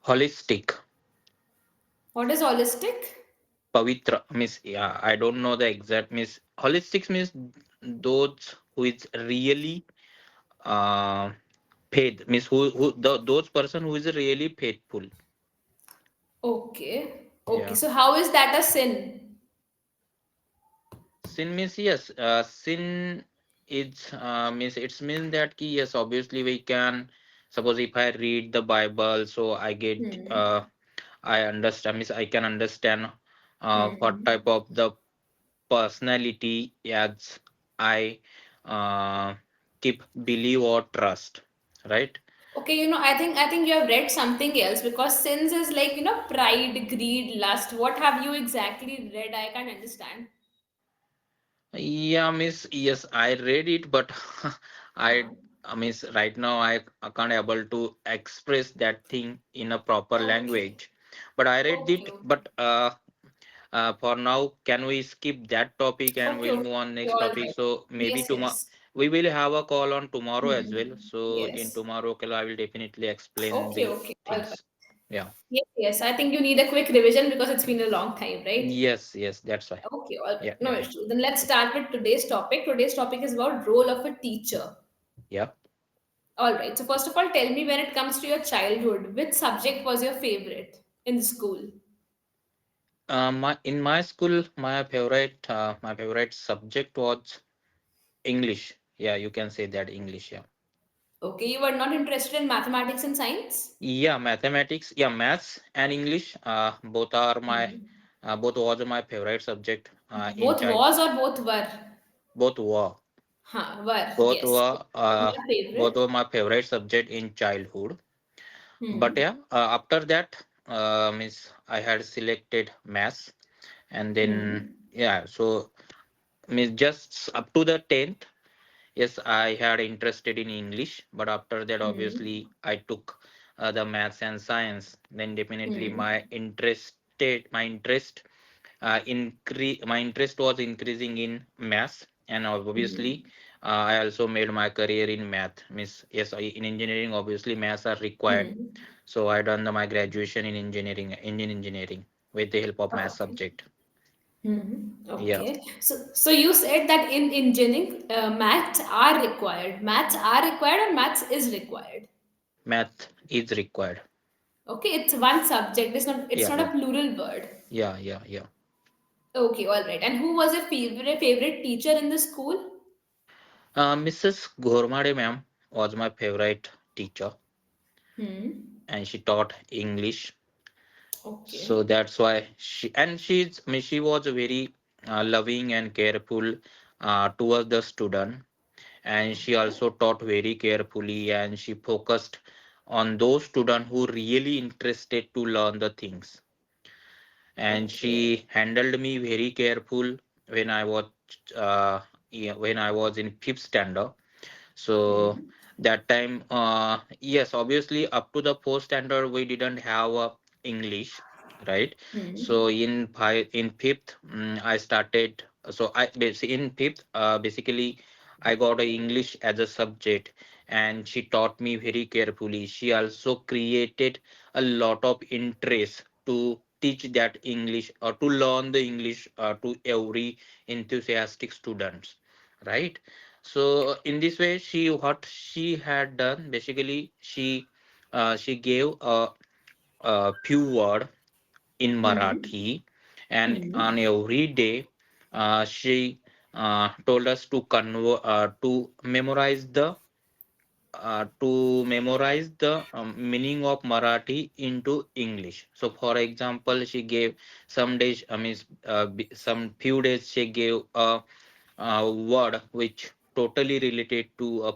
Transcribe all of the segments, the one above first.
Holistic. What is holistic? Pavitra means, yeah, I don't know the exact means. Holistic means those who is really uh faith means those person who is really faithful. Okay. Okay. Yeah. So how is that a sin? Sin means, yes, sin is means it's mean that ki, yes, obviously we can suppose if I read the Bible, so I get Hmm. I understand means I can understand what Hmm. type of the personality as I uh, keep believe or trust, right? Okay, I think you have read something else because sins is like, pride, greed, lust. What have you exactly read? I can't understand. Yeah, miss, yes, I read it, but I, Huh. I miss right now I can't able to express that thing in a proper Okay. language. But I read Okay, it, okay. but for now, can we skip that topic and Okay, we'll okay. move on next All topic? right. So maybe Yes, tomorrow yes. we will have a call on tomorrow as well. Hmm. So in Yes. tomorrow call, I will definitely explain Okay, the okay. All right. things. Yeah. Yes, yes. I think you need a quick revision because it's been a long time, right? Yes, yes, that's why. Okay, all right. Yeah, No yeah, issue. Then let's start with today's topic. Today's topic is about role of a teacher. yeah. All right. So first of all, tell me when it comes to your childhood, which subject was your favorite in the school? My in my school, my favorite subject was English. Yeah, you can say that English. Yeah, Okay, you were not interested in mathematics and science? yeah, mathematics. Yeah, maths and English. Both are my Hmm. both was my favorite subject. In Both child, was or both were? both were Huh, were, both yes. were Your both favorite? were my favorite subject in childhood. But Hmm. yeah, after that, means I had selected maths, and then Hmm. yeah, so means just up to the 10th. Yes, I had interested in English, but after that, Hmm. obviously, I took the maths and science. Then definitely Hmm. my interest my interest was increasing in maths, and obviously, Hmm. I also made my career in math. Miss, yes, in engineering, obviously, maths are required. Hmm. So I done my graduation in engineering, Indian engineering, with the help of math Okay. subject. Hmm. Yeah, Okay. So you said that in engineering, maths are required or maths is required. math is required. Okay, it's one subject. It's Yeah, not a yeah, plural word. yeah, yeah, yeah. Okay, all right. And who was your favorite teacher in the school? Mrs. Ghormade ma'am was my favorite teacher, Hmm. and she taught English. So Okay. that's why I mean, she was very loving and careful towards the student, and she Okay. also taught very carefully, and she focused on those students who really interested to learn the things, and Okay. she handled me very careful when I was yeah, when I was in fifth standard. So Hmm. that time, yes, obviously up to the fourth standard we didn't have English, right? So Hmm. in fifth, I started. So in fifth, basically, I got a English as a subject, and she taught me very carefully. She also created a lot of interest to teach that English or to learn the English to every enthusiastic students, right? So in this way, what she had done basically, she gave a few word in Hmm. Marathi, and on Hmm. every day, she told us to memorize the meaning of Marathi into English. So, for example, she gave some days, I mean, some few days she gave a word which totally related to a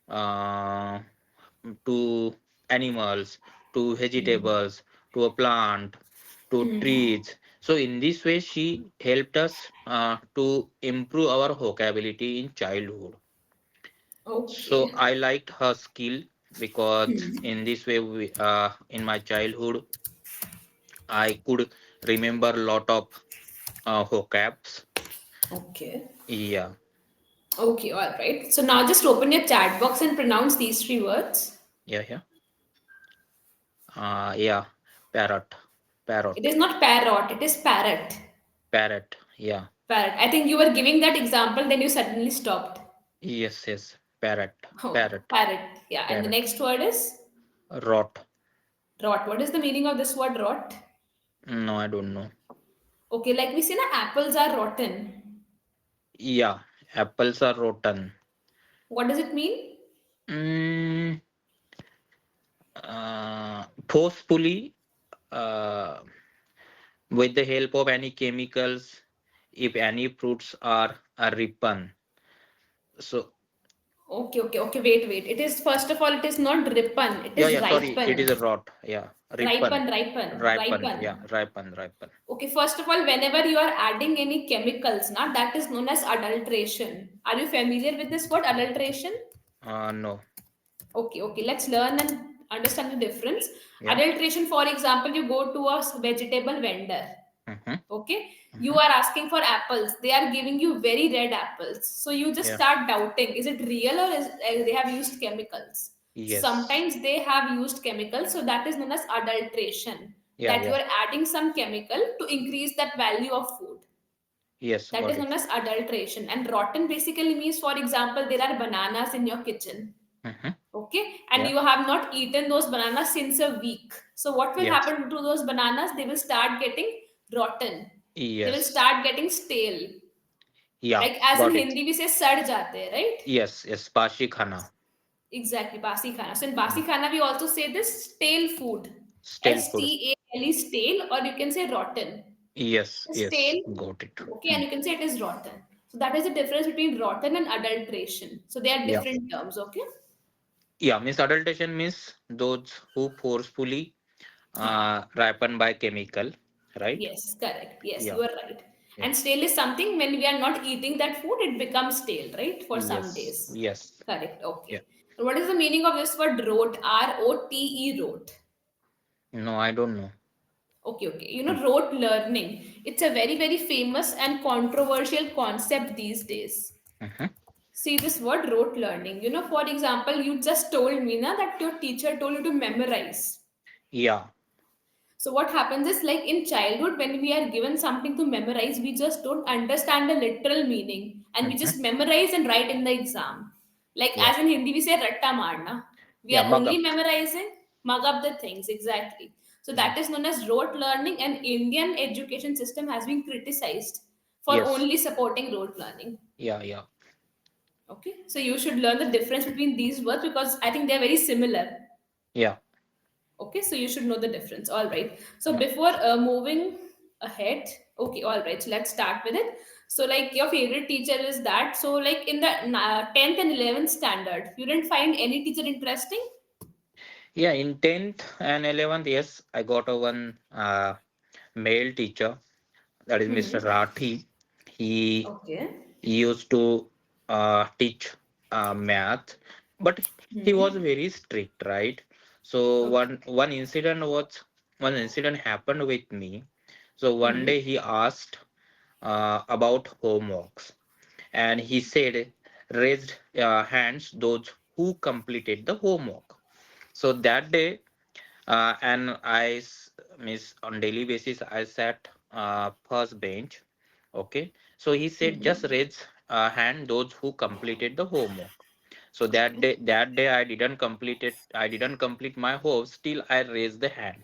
uh, to animals, to vegetables, to a plant, to Hmm. trees. So in this way, she helped us to improve our vocabulary in childhood. So Okay. I liked her skill because Hmm. in this way, in my childhood, I could remember a lot of vocabs. Okay. Yeah, Okay, all right. So now just open your chat box and pronounce these three words. yeah, yeah. Yeah, parrot, It parrot, is not parrot, it is parrot. parrot. Yeah, Parrot. I think you were giving that example, then you suddenly stopped. yes, yes, parrot, Oh, parrot, parrot. Yeah. And the parrot. next word is Rot. rot. What is the meaning of this word rot? No, I don't know. Okay, like we say, na, apples are rotten. Yeah, apples are rotten. What does it mean? Mm, Forcefully, uh, with the help of any chemicals, if any fruits are ripen. So Okay. Wait. It is, first of all, it is not ripen, it yeah, is yeah. Sorry, it ripen. is a rot. Yeah, ripen, ripen. Ripen. Yeah, ripen, ripen. Okay, first of all, whenever you are adding any chemicals, now that is known as adulteration. Are you familiar with this word, adulteration? No. Okay. Let's learn and understand the difference. Yeah. Adulteration, for example, you go to a vegetable vendor. Mm-hmm, Okay, you mm-hmm. are asking for apples. They are giving you very red apples. So you just Yeah. start doubting, is it real or is they have used chemicals? Yes. Sometimes they have used chemicals, so that is known as adulteration. Yeah, That you yeah. are adding some chemical to increase that value of food. Yes, That got is it. known as adulteration. And rotten basically means, for example, there are bananas in your kitchen. Mm-hmm. Okay, and Yeah. you have not eaten those bananas since a week. So what will Yes. happen to those bananas? They will start getting rotten. They will Yes. start getting stale. Yeah, Like as in got it. Hindi we say sad jate, right? Yes, yes. Pashi khana. Exactly, basi khana. So in Mm. basi khana we also say this stale food. Stale food. Stale, stale, or you can say rotten. Yes, yes. Stale, Got it. okay, and Mm. you can say it is rotten. So that is the difference between rotten and adulteration. So they are Yeah. different terms, okay? Yeah, means adulteration means those who forcefully Ha. ripen by chemical, right? Yes, correct. Yes, Yeah, you are right. yeah. And stale is something when we are not eating that food, it becomes stale, right? For some Yes, days. yes. Correct. Yeah. Okay. And what is the meaning of this word rote? ROTE, rote. No, I don't know. Okay. You Mm. know, rote learning. It's a very famous and controversial concept these days. Mm-hmm. See this word rote learning. You know, for example, you just told me na, that your teacher told you to memorize. Yeah. So what happens is, like in childhood, when we are given something to memorize, we just don't understand the literal meaning and we Mm-hmm. just memorize and write in the exam. Like Yeah. as in Hindi, we say ratta marna. We Yeah, are mug only up. memorizing, mug up the things exactly. So Mm. that is known as rote learning, and Indian education system has been criticized for Yes. only supporting rote learning. Yeah, yeah. Okay, so you should learn the difference between these words because I think they are very similar. Yeah. Okay, so you should know the difference. All right. So Yeah. before moving ahead, okay, all right. So let's start with it. So like your favorite teacher is that. So like in the 10th and 11th standard, you didn't find any teacher interesting? Yeah, in 10th and 11th, yes, I got a one male teacher, that is Mr. Hmm. Rathi. He Okay. used to teach math, but he was Hmm. very strict, right? So Okay. one incident happened with me. So one Hmm. day he asked about homeworks, and he said, raised hands those who completed the homework. So that day, and miss on daily basis I sat first bench. Okay, so he said just Hmm. raise hand those who completed the homework. So Okay. that day I didn't complete my homework. Still I raised the hand,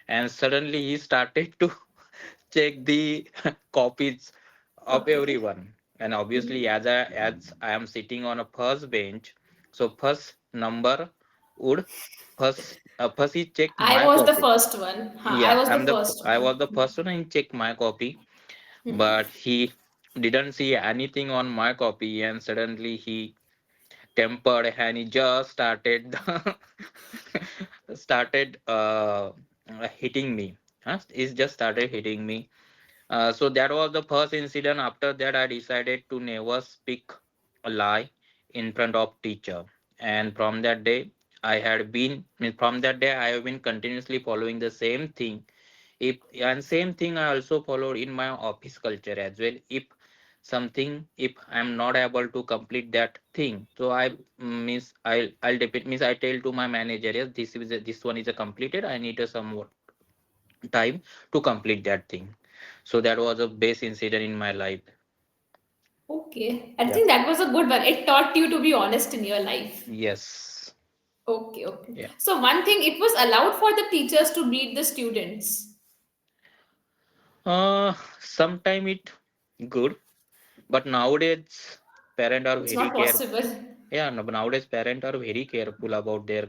and suddenly he started to check the copies of Okay. everyone. And obviously, Hmm. as I am sitting on a first bench, so first number would first he check I my was the copy. first one. Huh, I Yeah, was the first I was one. the first one and check my copy, Hmm. but he didn't see anything on my copy, and suddenly he tempered and he just started hitting me. Huh? He just started hitting me. So that was the first incident. After that, I decided to never speak a lie in front of teacher. And from that day I have been continuously following the same thing. If and same thing I also followed in my office culture as well. If something, if I'm not able to complete that thing, so I means I'll depend means I tell to my manager, yes, this one is a completed, I need a somewhat time to complete that thing. So that was a base incident in my life. Okay. I Yeah. think that was a good one. It taught you to be honest in your life. Yes. Okay, okay. Yeah. So one thing, it was allowed for the teachers to beat the students. Sometime it good, but nowadays parents are It's very not careful. possible. Yeah, no, but nowadays parents are very careful about their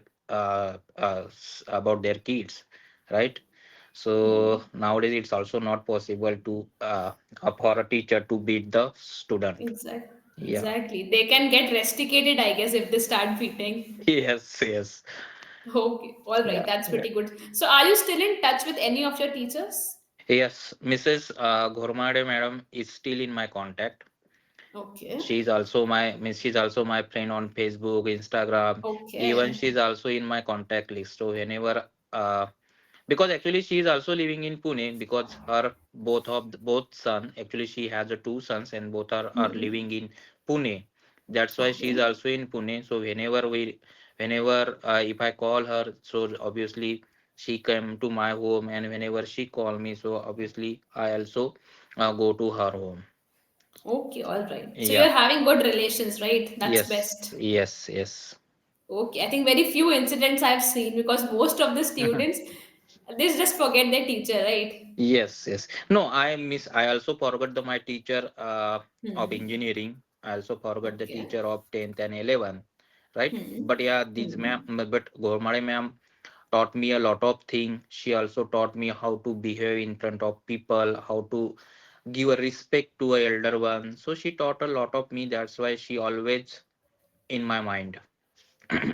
about their kids, right? So Hmm. nowadays it's also not possible to for a teacher to beat the student. Exactly. Yeah. Exactly. They can get rusticated, I guess, if they start beating. Yes, yes. Okay, all right, Yeah, that's yeah. pretty good. So, are you still in touch with any of your teachers? Yes, Mrs. Ghormade madam is still in my contact. Okay, She's also my friend on Facebook, Instagram. Even okay. she's also in my contact list. So whenever because actually she is also living in Pune, because her both son, actually she has two sons and both are Hmm. living in Pune. That's why she is Okay, also in Pune. So whenever if I call her, so obviously she come to my home, and whenever she call me, so obviously I also go to her home. okay, all right. So, Yeah. you're having good relations, right? That's Yes. best. Yes. Yes. Okay, I think very few incidents I've seen because most of the students they just forget their teacher, right? Yes, yes. No, I also forgot my teacher of Hmm. engineering. I also forgot the Okay. teacher of 10th and 11th, right? Hmm. But yeah, these ma'am, Hmm. but Gormare ma'am taught me a lot of things. She also taught me how to behave in front of people, how to give a respect to a elder one. So she taught a lot of me. That's why she always in my mind.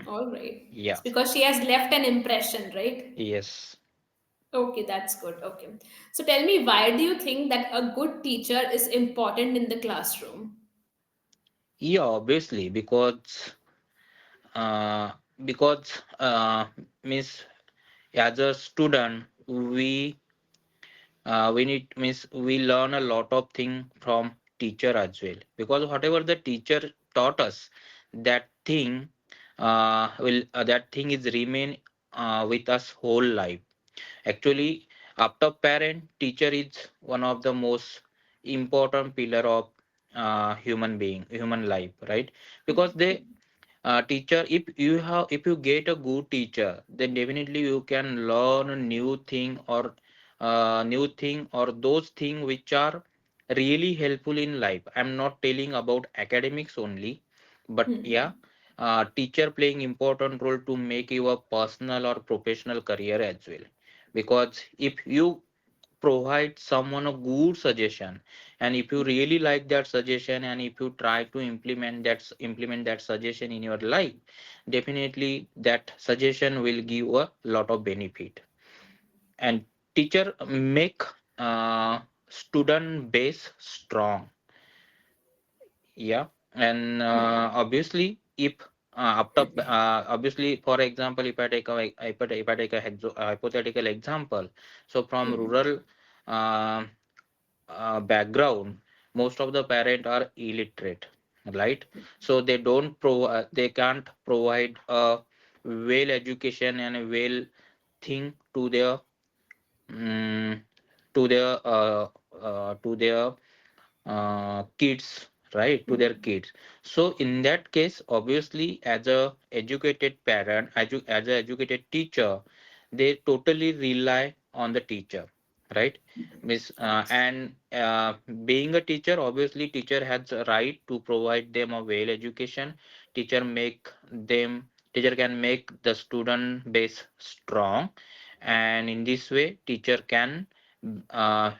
All right. Yeah. It's because she has left an impression, right? Yes. Okay, that's good. Okay. So tell me, why do you think that a good teacher is important in the classroom? Yeah, obviously, uh, because means as a student we need means we learn a lot of thing from teacher as well, because whatever the teacher taught us, that thing that thing is remain with us whole life. Actually, after parent, teacher is one of the most important pillar of human life, right? Because they teacher, if you get a good teacher, then definitely you can learn a new thing or those things which are really helpful in life. I'm not telling about academics only, but yeah, Hmm. teacher playing important role to make your personal or professional career as well. Because if you provide someone a good suggestion, and if you really like that suggestion, and if you try to implement that suggestion in your life, definitely that suggestion will give a lot of benefit. And teacher make student base strong. Yeah. And Hmm. obviously if after obviously, for example, if I take a hypothetical example, so from Hmm. rural uh, background, most of the parent are illiterate, right? So they can't provide a well education and a well thing mm, to their kids, right, to their kids. So in that case, obviously, as a educated parent, as a educated teacher, they totally rely on the teacher, right? Miss and being a teacher, obviously teacher has a right to provide them a well education. Teacher can make the student base strong, and in this way teacher can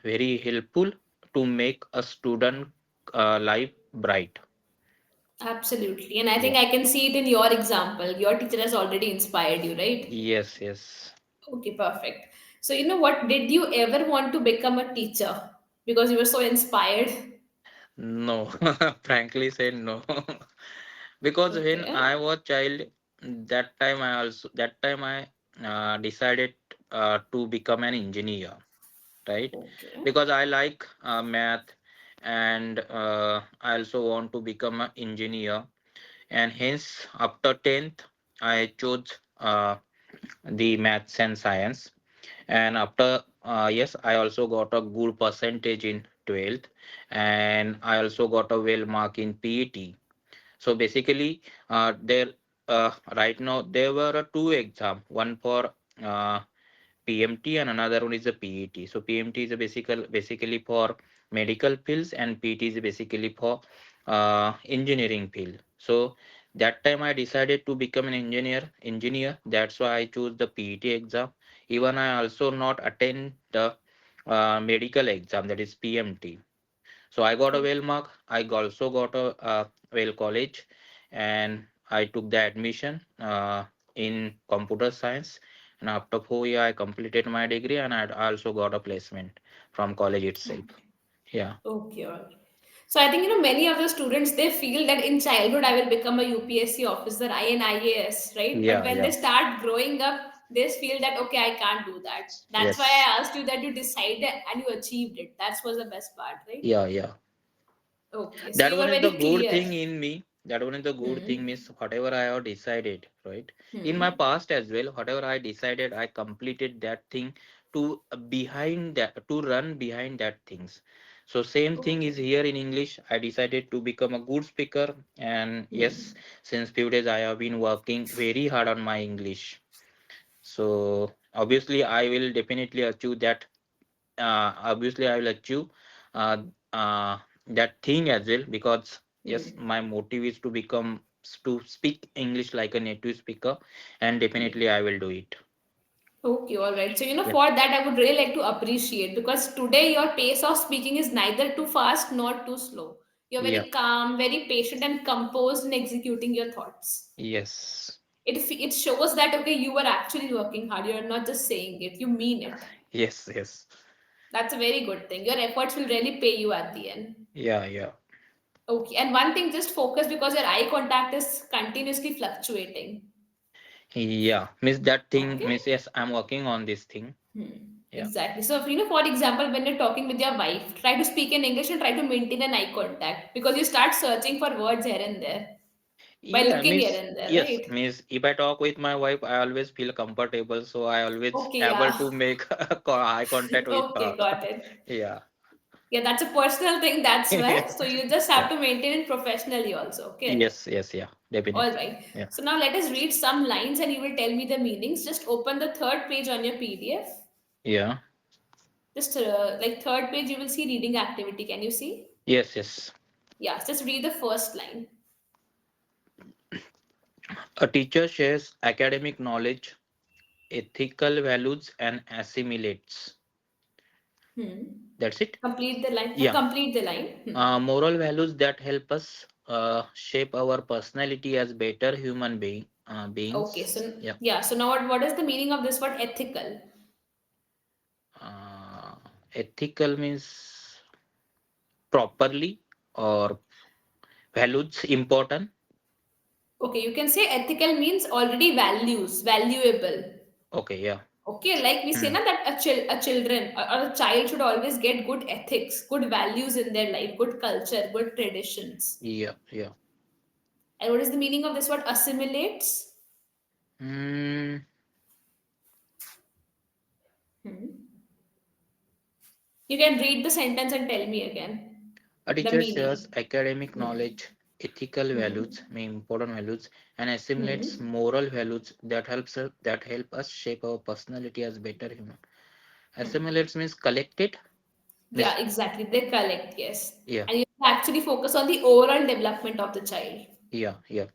very helpful to make a student life bright. Absolutely. And I Yeah. think I can see it in your example. Your teacher has already inspired you, right? Yes, yes. Okay, perfect. So, you know what? Did you ever want to become a teacher because you were so inspired? No, frankly said no. Because when Okay. I was child, that time I decided to become an engineer, right? Okay. Because I like math, and I also want to become an engineer. And hence, after 10th, I chose the maths and science. And after, yes, I also got a good percentage in 12th, and I also got a well mark in PET. So basically, there right now there were two exam, one for uh, PMT and another one is a PET. So PMT is a basically for medical fields and PET is basically for engineering field. So that time I decided to become an engineer. That's why I chose the PET exam. Even I also not attend the medical exam, that is PMT. So I got a well mark. I also got a well college, and I took the admission in computer science. And after 4 years, I completed my degree, and I also got a placement from college itself. Yeah, Okay, all right. So I think many of the students they feel that in childhood I will become a UPSC officer, INIAS, right? But yeah, when they yeah, start growing up, they feel that okay, I can't do that. That's why yes, I asked you that you decided and you achieved it. That was the best part, right? yeah, yeah. Okay, so That you were one is the very good clear. thing in me. That one is the good thing Hmm. means whatever I have decided, right? In my Hmm. past as well, whatever I decided, I completed that thing to behind that to run behind that things. So same thing is Okay. here in English. I decided to become a good speaker, and yes, Hmm. since few days I have been working very hard on my English. So obviously I will definitely achieve that. Obviously I will achieve uh, uh, that thing as well, because yes, Hmm. my motive is to become to speak English like a native speaker, and definitely I will do it. Okay, all right. So, Yeah, for that, I would really like to appreciate because today your pace of speaking is neither too fast nor too slow. You're yeah, very calm, very patient, and composed in executing your thoughts. yes, It shows that, okay, you were actually working hard. You're not just saying it, you mean it. yes, yes, That's a very good thing. Your efforts will really pay you at the end. yeah, yeah, Okay, and one thing, just focus because your eye contact is continuously fluctuating. yeah, miss that thing, Okay? miss, yes, I'm working on this thing. Yeah, Exactly. So, for example, when you're talking with your wife, try to speak in English and try to maintain an eye contact because you start searching for words here and there by yeah, looking here miss, and there, yes, right? miss, if I talk with my wife, I always feel comfortable, so I always Okay, able yeah. to make eye contact with her. Okay, got it. Yeah. Yeah, that's a personal thing, that's why. So, you just have to maintain it professionally also. Okay. Yes, yes, yeah, All definitely. right. Yeah, So, now let us read some lines and you will tell me the meanings. Just open the third page on your PDF. yeah, Just like third page, you will see reading activity. Can you see? yes, yes. Yeah, just read the first line. A teacher shares academic knowledge, ethical values, and assimilates. Hmm. That's it. Complete the line. Yeah. Complete the line. Moral values that help us shape our personality as better Okay, so beings. Yeah. yeah, so now what is the meaning of this word ethical? Uh, Ethical means properly, or values important. Okay, you can say ethical means already values, valuable. Okay. Yeah. Okay, like we say Hmm. na that a children or a child should always get good ethics, good values in their life, good culture, good traditions. Yeah. Yeah. And what is the meaning of this word assimilates? Hmm. Hmm. You can read the sentence and tell me again A the teacher shares meaning. academic Hmm. knowledge, ethical Hmm. values, may important values, and assimilates Hmm. moral values that help us shape our personality as better human. Assimilates means collected. Yeah, Means exactly. They collect, yes. yeah, And you actually focus on the overall development of the child. yeah, yeah.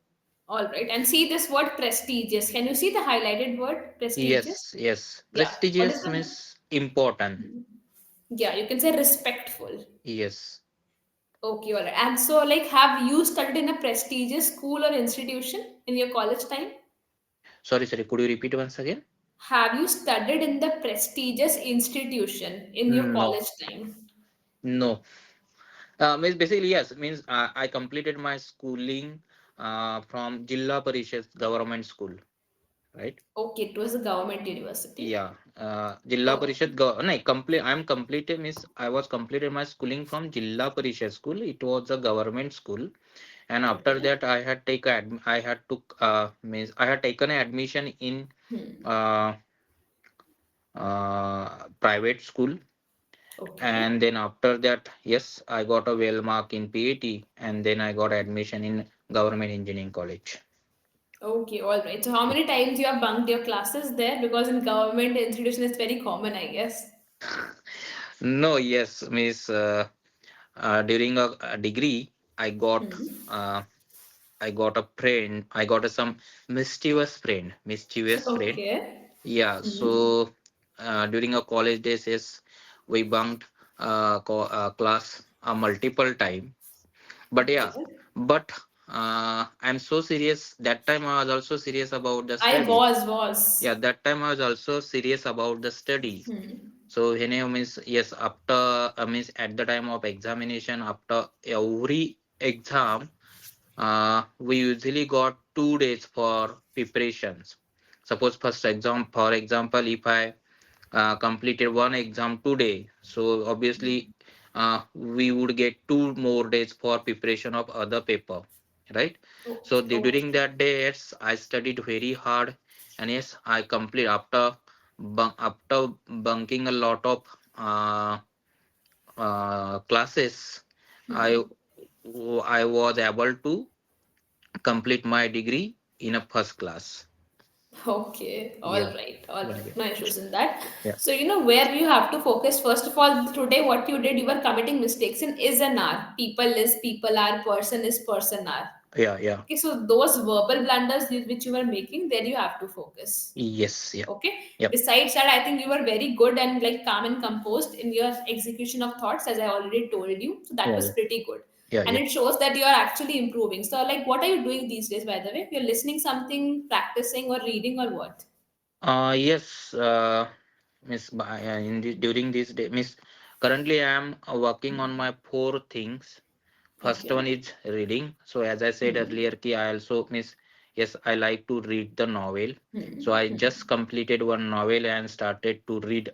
All right. And see this word prestigious. Can you see the highlighted word prestigious? Yes, yes. Yeah. What is Prestigious the means important. yeah, you can say respectful. Yes. Okay, all right. And so like have you studied in a prestigious school or institution in your college time? Sorry, sorry. Could you repeat once again? Have you studied in the prestigious institution in your No, college time? no. Means basically yes. Means I completed my schooling from Jilla Parishad Government School. right? Okay, it was a government university. Yeah, Jilla Oh. Parishad. No, complete. I'm completed. Means I was completed my schooling from Jilla Parishad school. It was a government school, and after Okay. that, I had I had took means I had taken an admission in Hmm. uh, private school, Okay. and then after that, yes, I got a well mark in PAT, and then I got admission in government engineering college. Okay, all right. So how many times you have bunked your classes there? Because in government institution it's very common, I guess. No, yes, miss. During a degree, I got Hmm. uh, I got a friend. I got a, some mischievous friend. Okay. Yeah. Hmm. So during a college days, yes, we bunked class a multiple time. But yeah, Okay. but I'm so serious. That time I was also serious about the I study. was. Yeah, that time I was also serious about the study. Hmm. So here means yes, after means at the time of examination, after every exam, we usually got 2 days for preparations. Suppose first exam, for example, if I completed one exam today, so obviously we would get 2 more days for preparation of other paper, right? So Okay, during okay. that day, yes, I studied very hard, and yes, I complete after bunking a lot of uh, classes. I Hmm. I was able to complete my degree in a first class. Okay, Yeah. all Very right. good. No issues in that. Yeah. So, where you have to focus, first of all, today, what you did, you were committing mistakes in is and are. People is people are, person is person are. Yeah. Yeah. Okay, so those verbal blunders which you were making, there you have to focus. Yes. Yeah. Okay. Yep. Besides that, I think you were very good and like calm and composed in your execution of thoughts, as I already told you. So that Yeah. was Yeah. pretty good. Yeah. And Yeah. it shows that you are actually improving. So, like, what are you doing these days, by the way? You're listening something, practicing, or reading, or what? Yes, Miss. During this day, Miss. Currently, I am working on my four things. First one Okay. is reading. So as I said Hmm. earlier, ki I also miss. Yes, I like to read the novel. So Hmm. I Hmm. just completed one novel and started to read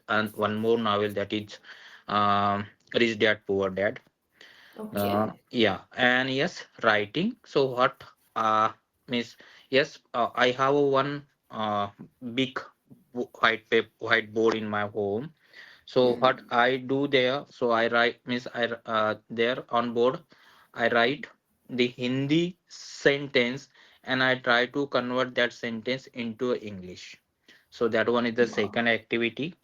one more novel, that is um, Rich Dad Poor Dad. Okay. Yeah, and yes, writing. So what means, yes, I have a one big whiteboard in my home. So what Hmm. I do there, so I write means there on board I write the Hindi sentence, and I try to convert that sentence into English. So that one is the Wow. second activity.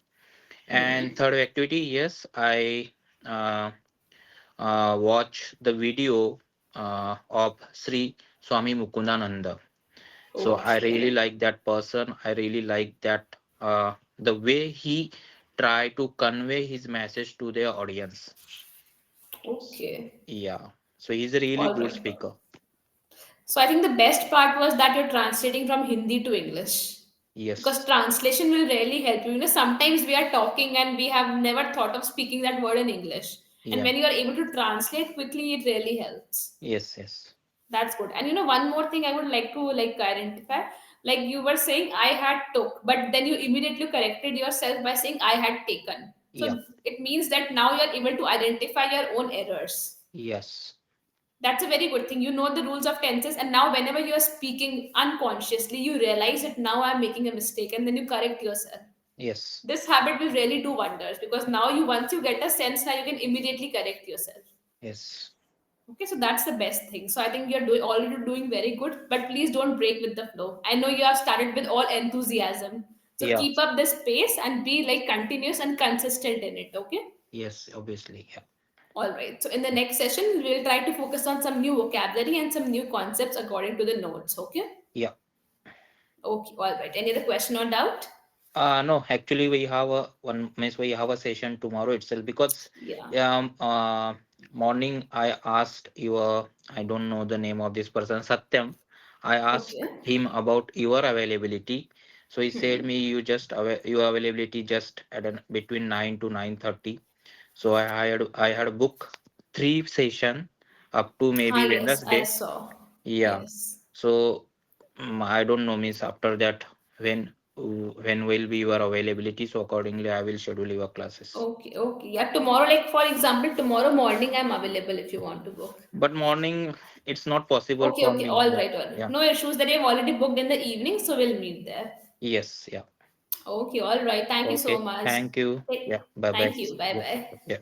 And Hmm. third activity, yes, I uh, watch the video of Sri Swami Mukundananda. So I really Okay. like that person. I really like that the way he try to convey his message to their audience. Okay. Yeah. So he's a really All good right. speaker. So I think the best part was that you're translating from Hindi to English. Because Yes. translation will really help you. Sometimes we are talking and we have never thought of speaking that word in English. And Yeah. when you are able to translate quickly, it really helps. Yes. Yes. That's good. And one more thing I would like to like identify. Like you were saying I had took, but then you immediately corrected yourself by saying I had taken. Yeah. So it means that now you're able to identify your own errors. Yes. That's a very good thing. You know the rules of tenses, and now whenever you are speaking unconsciously, you realize that now I'm making a mistake, and then you correct yourself. Yes. This habit will really do wonders because now you once you get a sense, now you can immediately correct yourself. Yes. Okay, so that's the best thing. So I think you're doing already doing very good, but please don't break with the flow. I know you have started with all enthusiasm. So Yeah. keep up this pace and be like continuous and consistent in it. Okay. Yes. Obviously. Yeah. All right. So in the next session, we'll try to focus on some new vocabulary and some new concepts according to the notes. Okay. Yeah. Okay. All right. Any other question or doubt? No, actually, we have a one means we have a session tomorrow itself, because Yeah. morning I asked your, I don't know the name of this person, Satyam. I asked Okay. him about your availability. So he said Hmm. me you just your availability just at between 9 to 9:30. So I had book 3 session up to maybe Ah, yes, I Wednesday. saw. Yeah. Yes. So I don't know, means after that, when will be your availability, so accordingly I will schedule your classes. Okay, okay. Yeah, tomorrow, like for example, tomorrow morning I'm available if you want to go. But morning it's not possible Okay, for okay. me. All Yeah, right, all right. yeah. No issues that you've already booked in the evening, so we'll meet there. Yes, yeah. Okay, all right. Thank you so Okay, much. thank you. Yeah, bye bye. Thank you. Bye Yeah, bye. yeah.